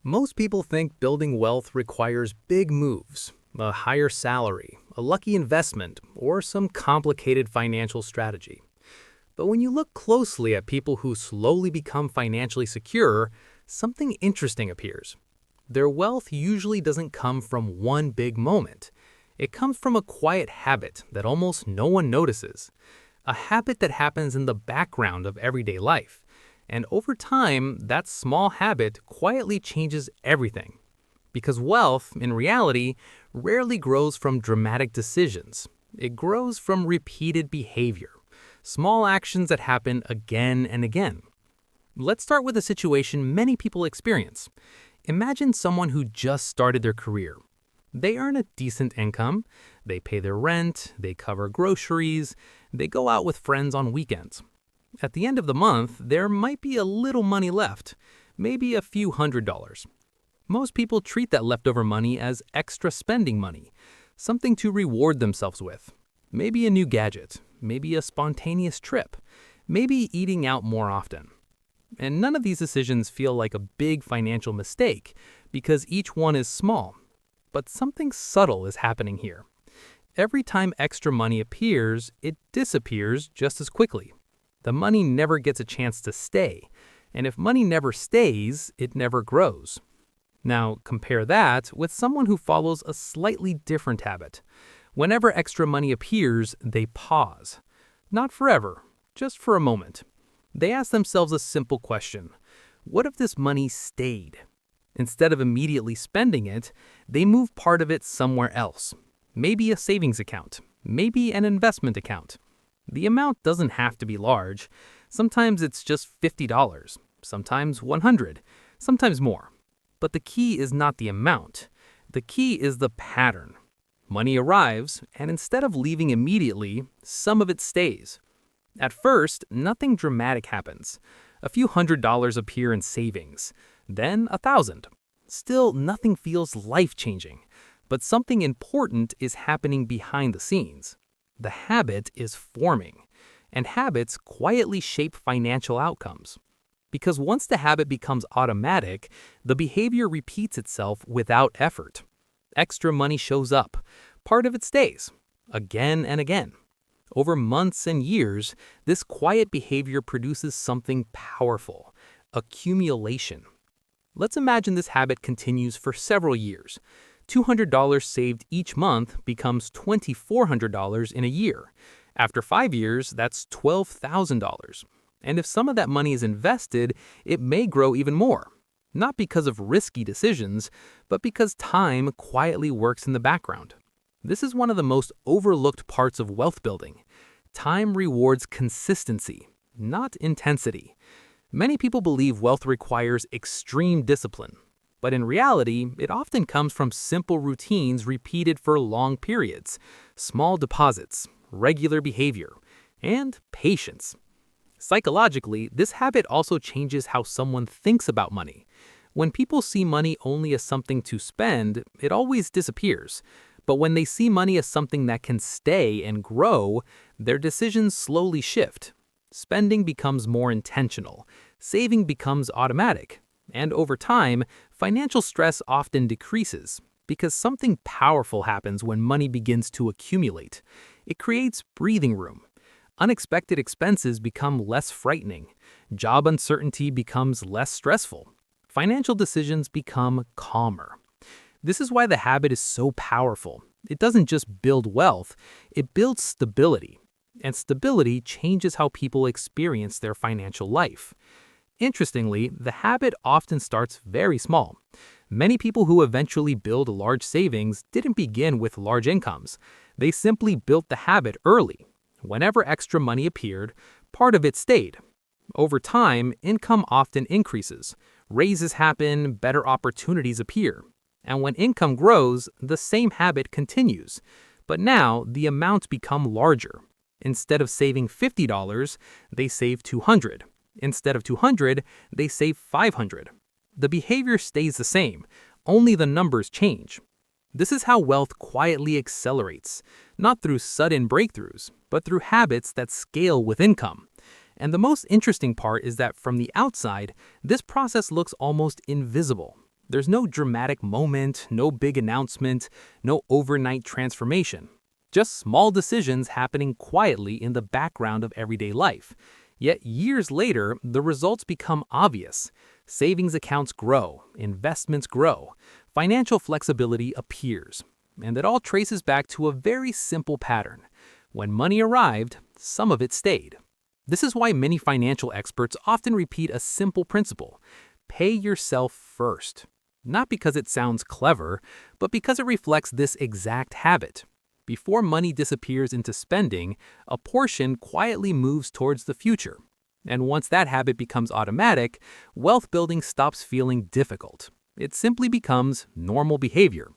Most people think building wealth requires big moves, a higher salary, a lucky investment, or some complicated financial strategy. But when you look closely at people who slowly become financially secure, something interesting appears. Their wealth usually doesn't come from one big moment. It comes from a quiet habit that almost no one notices, a habit that happens in the background of everyday life. And over time, that small habit quietly changes everything. Because wealth, in reality, rarely grows from dramatic decisions. It grows from repeated behavior, small actions that happen again and again. Let's start with a situation many people experience. Imagine someone who just started their career. They earn a decent income, they pay their rent, they cover groceries, they go out with friends on weekends. At the end of the month, there might be a little money left, maybe a few $100s. Most people treat that leftover money as extra spending money, something to reward themselves with. Maybe a new gadget, maybe a spontaneous trip, maybe eating out more often. And none of these decisions feel like a big financial mistake because each one is small. But something subtle is happening here. Every time extra money appears, it disappears just as quickly. The money never gets a chance to stay, and if money never stays, it never grows. Now, compare that with someone who follows a slightly different habit. Whenever extra money appears, they pause. Not forever, just for a moment. They ask themselves a simple question: what if this money stayed? Instead of immediately spending it, they move part of it somewhere else. Maybe a savings account, maybe an investment account. The amount doesn't have to be large. Sometimes it's just $50, sometimes $100, sometimes more. But the key is not the amount. The key is the pattern. Money arrives, and instead of leaving immediately, some of it stays. At first, nothing dramatic happens. A few $100s appear in savings, then 1,000. Still, nothing feels life-changing, but something important is happening behind the scenes. The habit is forming, and habits quietly shape financial outcomes. Because once the habit becomes automatic, the behavior repeats itself without effort. Extra money shows up. Part of it stays, again and again. Over months and years, this quiet behavior produces something powerful: accumulation. Let's imagine this habit continues for several years. $200 saved each month becomes $2,400 in a year. After 5 years, that's $12,000. And if some of that money is invested, it may grow even more. Not because of risky decisions, but because time quietly works in the background. This is one of the most overlooked parts of wealth building. Time rewards consistency, not intensity. Many people believe wealth requires extreme discipline, but in reality, it often comes from simple routines repeated for long periods, small deposits, regular behavior, and patience. Psychologically, this habit also changes how someone thinks about money. When people see money only as something to spend, it always disappears. But when they see money as something that can stay and grow, their decisions slowly shift. Spending becomes more intentional, saving becomes automatic, and over time, financial stress often decreases because something powerful happens when money begins to accumulate. It creates breathing room. Unexpected expenses become less frightening. Job uncertainty becomes less stressful. Financial decisions become calmer. This is why the habit is so powerful. It doesn't just build wealth, it builds stability. And stability changes how people experience their financial life. Interestingly, the habit often starts very small. Many people who eventually build large savings didn't begin with large incomes. They simply built the habit early. Whenever extra money appeared, part of it stayed. Over time, income often increases. Raises happen, better opportunities appear. And when income grows, the same habit continues. But now, the amounts become larger. Instead of saving $50, they save $200. Instead of $200, they save $500. The behavior stays the same, only the numbers change. This is how wealth quietly accelerates, not through sudden breakthroughs, but through habits that scale with income. And the most interesting part is that from the outside, this process looks almost invisible. There's no dramatic moment, no big announcement, no overnight transformation. Just small decisions happening quietly in the background of everyday life. Yet years later, the results become obvious. Savings accounts grow, investments grow, financial flexibility appears. And it all traces back to a very simple pattern. When money arrived, some of it stayed. This is why many financial experts often repeat a simple principle: pay yourself first. Not because it sounds clever, but because it reflects this exact habit. Before money disappears into spending, a portion quietly moves towards the future. And once that habit becomes automatic, wealth building stops feeling difficult. It simply becomes normal behavior.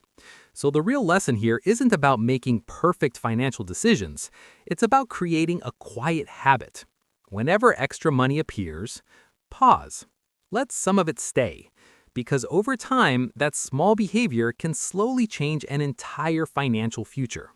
So the real lesson here isn't about making perfect financial decisions. It's about creating a quiet habit. Whenever extra money appears, pause. Let some of it stay. Because over time, that small behavior can slowly change an entire financial future.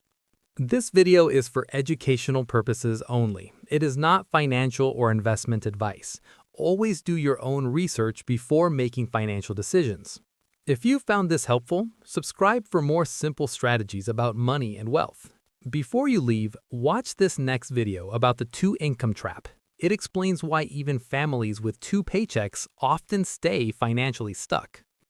This video is for educational purposes only. It is not financial or investment advice. Always do your own research before making financial decisions. If you found this helpful, subscribe for more simple strategies about money and wealth. Before you leave, watch this next video about the two-income trap. It explains why even families with two paychecks often stay financially stuck.